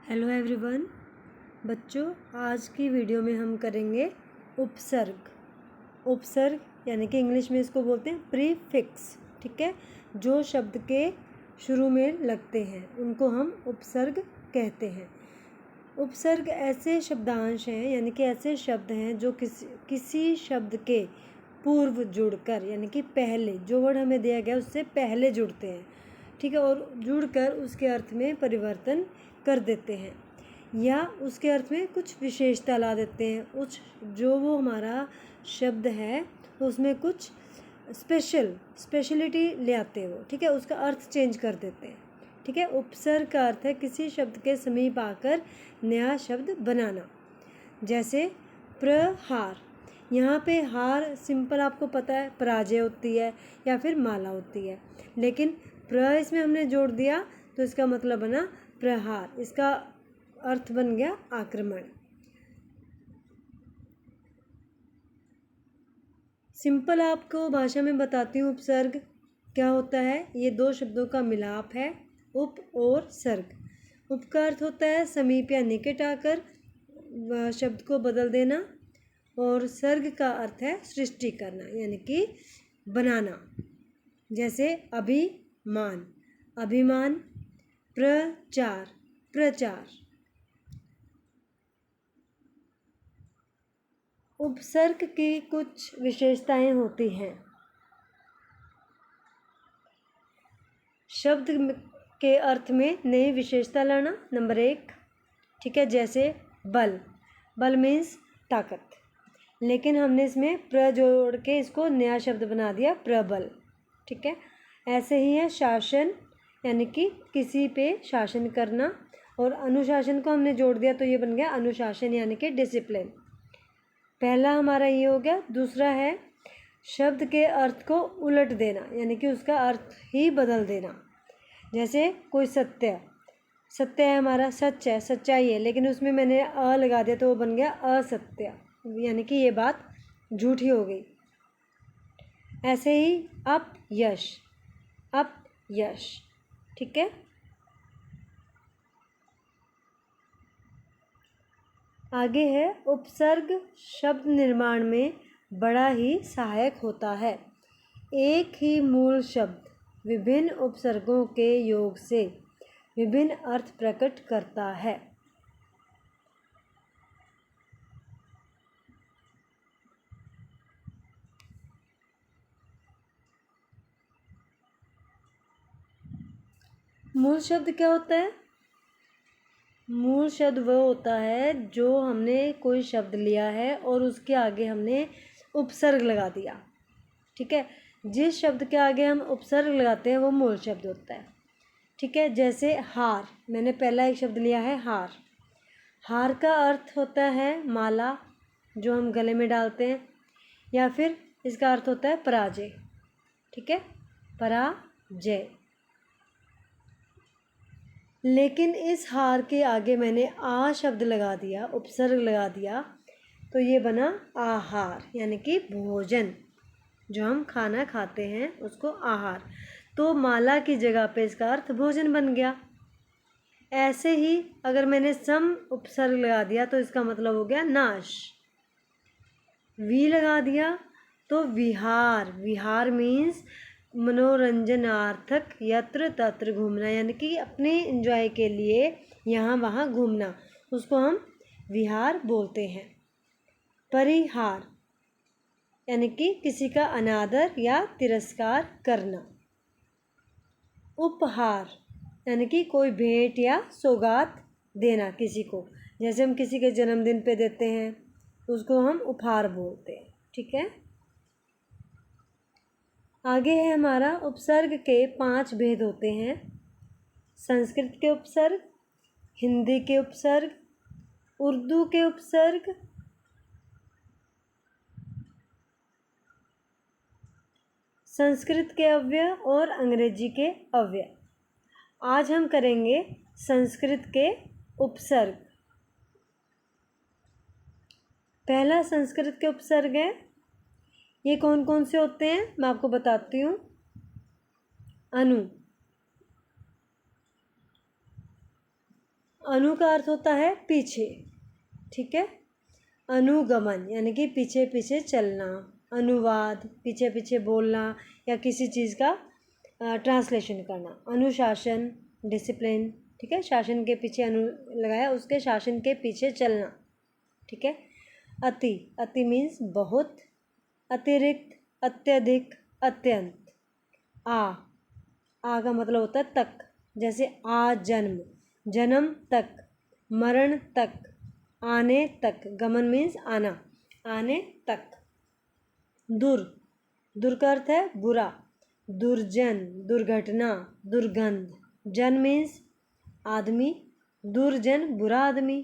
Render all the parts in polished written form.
Hello everyone. बच्चों, आज की वीडियो में हम करेंगे उपसर्ग। उपसर्ग यानी कि इंग्लिश में इसको बोलते हैं प्रीफिक्स। ठीक है, जो शब्द के शुरू में लगते हैं उनको हम उपसर्ग कहते हैं। उपसर्ग ऐसे शब्दांश हैं यानी कि ऐसे शब्द हैं जो किसी शब्द के पूर्व जुड़कर यानी कि पहले जो वर्ड हमें दिया गया उससे पहले जुड़ते हैं। ठीक है, और जुड़कर उसके अर्थ में परिवर्तन कर देते हैं या उसके अर्थ में कुछ विशेषता ला देते हैं। उस जो वो हमारा शब्द है उसमें कुछ स्पेशलिटी ले आते हैं वो। ठीक है, उसका अर्थ चेंज कर देते हैं। ठीक है, उपसर्ग का अर्थ है किसी शब्द के समीप आकर नया शब्द बनाना। जैसे प्रहार, यहाँ पे हार सिंपल आपको पता है पराजय होती है या फिर माला होती है, लेकिन प्र इसमें हमने जोड़ दिया तो इसका मतलब बना प्रहार। इसका अर्थ बन गया आक्रमण। सिंपल आपको भाषा में बताती हूँ उपसर्ग क्या होता है। ये दो शब्दों का मिलाप है, उप और सर्ग। उप का अर्थ होता है समीप या निकट आकर शब्द को बदल देना, और सर्ग का अर्थ है सृष्टि करना यानी कि बनाना। जैसे अभिमान, अभिमान, प्रचार, प्रचार। उपसर्ग की कुछ विशेषताएं होती हैं। शब्द के अर्थ में नई विशेषता लाना, नंबर 1। ठीक है, जैसे बल, बल मीन्स ताकत, लेकिन हमने इसमें प्र जोड़ के इसको नया शब्द बना दिया प्रबल। ठीक है, ऐसे ही है शासन यानी कि किसी पे शासन करना, और अनुशासन को हमने जोड़ दिया तो ये बन गया अनुशासन यानी कि डिसिप्लिन। पहला हमारा ये हो गया। दूसरा है शब्द के अर्थ को उलट देना यानी कि उसका अर्थ ही बदल देना। जैसे कोई सत्य, सत्य है हमारा सच है, सच्चाई है, लेकिन उसमें मैंने अ लगा दिया तो वो बन गया असत्य यानी कि ये बात झूठी हो गई। ऐसे ही अपयश, अपयश। ठीक है, आगे है उपसर्ग शब्द निर्माण में बड़ा ही सहायक होता है। एक ही मूल शब्द विभिन्न उपसर्गों के योग से विभिन्न अर्थ प्रकट करता है। मूल शब्द क्या होता है? मूल शब्द वह होता है जो हमने कोई शब्द लिया है और उसके आगे हमने उपसर्ग लगा दिया। ठीक है, जिस शब्द के आगे हम उपसर्ग लगाते हैं वो मूल शब्द होता है। ठीक है, जैसे हार, मैंने पहला एक शब्द लिया है हार। हार का अर्थ होता है माला जो हम गले में डालते हैं, या फिर इसका अर्थ होता है पराजय। ठीक है, पराजय। लेकिन इस हार के आगे मैंने आ शब्द लगा दिया, उपसर्ग लगा दिया, तो ये बना आहार यानी कि भोजन। जो हम खाना खाते हैं उसको आहार, तो माला की जगह पे इसका अर्थ भोजन बन गया। ऐसे ही अगर मैंने सम उपसर्ग लगा दिया तो इसका मतलब हो गया नाश। वी लगा दिया तो विहार, विहार मीन्स मनोरंजनार्थक यत्र तत्र घूमना यानी कि अपने एंजॉय के लिए यहाँ वहाँ घूमना, उसको हम विहार बोलते हैं। परिहार यानी कि किसी का अनादर या तिरस्कार करना। उपहार यानी कि कोई भेंट या सौगात देना किसी को, जैसे हम किसी के जन्मदिन पे देते हैं उसको हम उपहार बोलते हैं। ठीक है, आगे है हमारा उपसर्ग के 5 भेद होते हैं। संस्कृत के उपसर्ग, हिंदी के उपसर्ग, उर्दू के उपसर्ग, संस्कृत के अव्यय और अंग्रेजी के अव्यय। आज हम करेंगे संस्कृत के उपसर्ग। पहला संस्कृत के उपसर्ग है, ये कौन कौन से होते हैं मैं आपको बताती हूँ। अनु, अनु का अर्थ होता है पीछे, ठीक है। अनुगमन यानी कि पीछे पीछे चलना, अनुवाद पीछे पीछे बोलना या किसी चीज़ का ट्रांसलेशन करना। अनुशासन डिसिप्लिन, ठीक है, शासन के पीछे अनु लगाया, उसके शासन के पीछे चलना, ठीक है। अति, अति मीन्स बहुत, अतिरिक्त, अत्यधिक, अत्यंत। आ का मतलब होता है तक, जैसे आ जन्म, जन्म तक, मरण तक, आने तक। गमन मीन्स आना, आने तक। दुर, दुर का अर्थ है बुरा, दुर्जन, दुर्घटना, दुर्गंध। जन मीन्स आदमी, दुर्जन बुरा आदमी।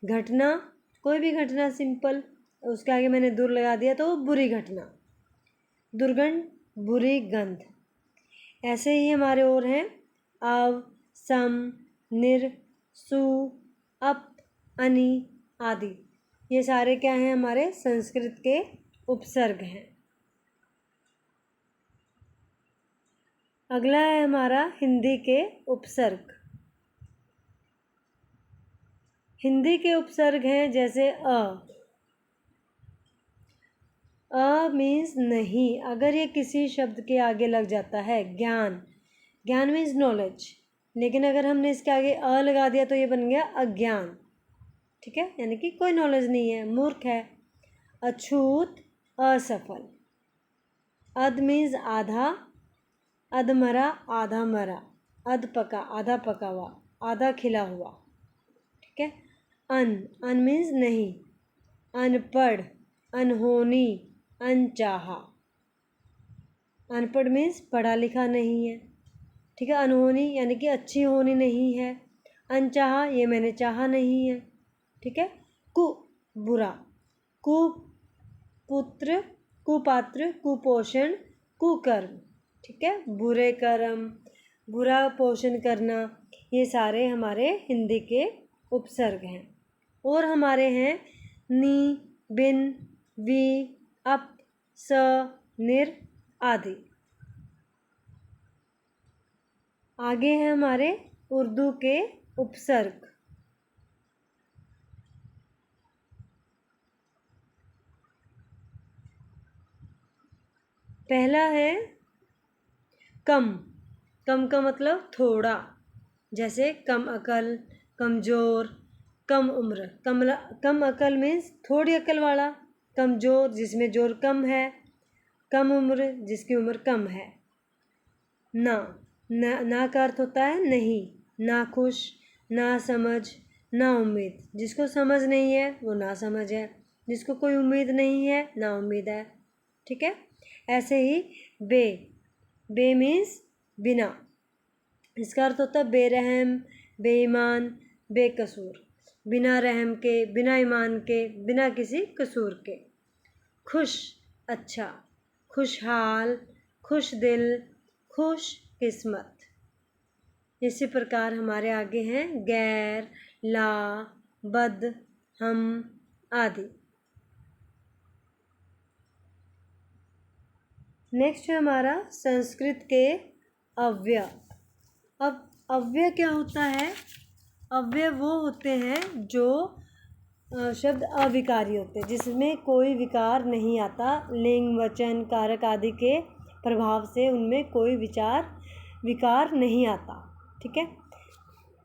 घटना कोई भी घटना सिंपल, उसके आगे मैंने दुर लगा दिया तो बुरी घटना। दुर्गंध बुरी गंध। ऐसे ही हमारे और हैं अव, सम, निर, सु, अप, अनि आदि। ये सारे क्या हैं? हमारे संस्कृत के उपसर्ग हैं। अगला है हमारा हिंदी के उपसर्ग। हिंदी के उपसर्ग हैं जैसे अ मीन्स नहीं, अगर ये किसी शब्द के आगे लग जाता है। ज्ञान, ज्ञान मीन्स नॉलेज, लेकिन अगर हमने इसके आगे अ लगा दिया तो ये बन गया अज्ञान, ठीक है, यानी कि कोई नॉलेज नहीं है, मूर्ख है। अछूत, असफल। अध मीन्स आधा, अधमरा आधा मरा, अध पका आधा पका हुआ, आधा खिला हुआ, ठीक है। अन मीन्स नहीं, अनपढ़, अनहोनी, अनचाहा। अनपढ़ मीन्स पढ़ा लिखा नहीं है, ठीक है। अनहोनी यानी कि अच्छी होनी नहीं है। अनचाहा ये मैंने चाहा नहीं है, ठीक है। कु बुरा, कुपुत्र, कुपात्र, कुपोषण, कुकर्म, ठीक है। बुरे कर्म, बुरा पोषण करना, ये सारे हमारे हिंदी के उपसर्ग हैं। और हमारे हैं नी, बिन, वी, अप, स, निर आदि। आगे हैं हमारे उर्दू के उपसर्ग। पहला है कम। कम का मतलब थोड़ा, जैसे कम अकल, कमज़ोर, कम उम्र। कम अकल मीन्स थोड़ी अकल वाला, कमज़ोर जिसमें जोर कम है, कम उम्र जिसकी उम्र कम है। ना का अर्थ होता है नहीं, नाखुश, ना समझ, ना उम्मीद। जिसको समझ नहीं है वो ना समझ है, जिसको कोई उम्मीद नहीं है ना उम्मीद है, ठीक है। ऐसे ही बे, बे मीन्स बिना, इसका अर्थ होता है बेरहम, बेईमान, बेकसूर। बिना रहम के, बिना ईमान के, बिना किसी कसूर के। खुश अच्छा, खुशहाल, खुश दिल, खुश किस्मत। इसी प्रकार हमारे आगे हैं गैर, ला, बद, हम आदि। नेक्स्ट है हमारा संस्कृत के अव्यय। अब अव्यय क्या होता है? अव्यय वो होते हैं जो शब्द अविकारी होते हैं, जिसमें कोई विकार नहीं आता, लिंग, वचन, कारक आदि के प्रभाव से उनमें कोई विकार नहीं आता, ठीक है।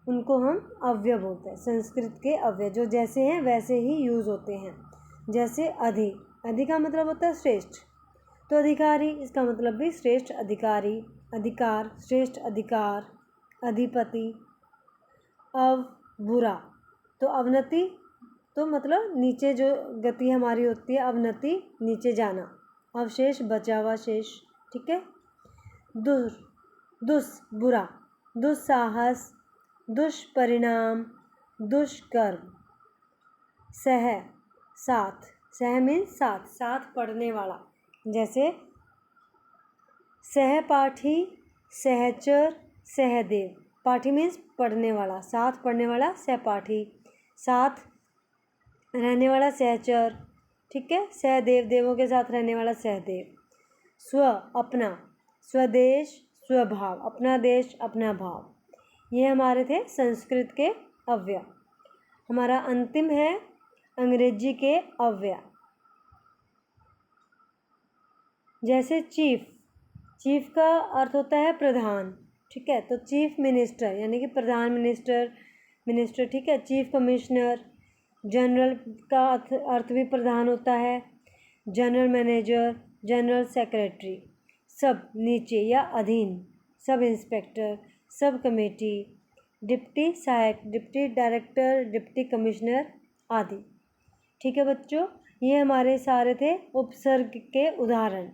उनको हम अव्यय बोलते हैं। संस्कृत के अव्यय जो जैसे हैं वैसे ही यूज़ होते हैं। जैसे अधि, अधि का मतलब होता है श्रेष्ठ, तो अधिकारी इसका मतलब भी श्रेष्ठ अधिकारी, अधिकार श्रेष्ठ अधिकार, अधिपति। अव बुरा, तो अवनति तो मतलब नीचे जो गति हमारी होती है, अवनति नीचे जाना। अवशेष बचा हुआ शेष, ठीक है। दुस बुरा, दुस्साहस, दुष्परिणाम, दुष्कर्म। सह साथ, सह मीन्स साथ, साथ पढ़ने वाला, जैसे सहपाठी, सहचर, सहदेव। पाठी मीन्स पढ़ने वाला, साथ पढ़ने वाला सहपाठी, साथ रहने वाला सहचर, ठीक है। सहदेव देवों के साथ रहने वाला सहदेव। स्व अपना, स्वदेश, स्वभाव, अपना देश अपना भाव। ये हमारे थे संस्कृत के अव्यय। हमारा अंतिम है अंग्रेजी के अव्यय। जैसे चीफ, चीफ का अर्थ होता है प्रधान, ठीक है। तो चीफ मिनिस्टर यानी कि प्रधान मिनिस्टर, मिनिस्टर, ठीक है। चीफ कमिश्नर, जनरल का अर्थ भी प्रधान होता है। जनरल मैनेजर, जनरल सेक्रेटरी, सब नीचे या अधीन, sub inspector, sub committee, deputy सहायक, डिप्टी डायरेक्टर, डिप्टी कमिश्नर आदि। ठीक है बच्चों, ये हमारे सारे थे उपसर्ग के उदाहरण।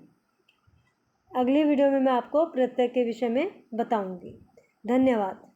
अगली वीडियो में मैं आपको प्रत्यय के विषय में बताऊंगी। धन्यवाद।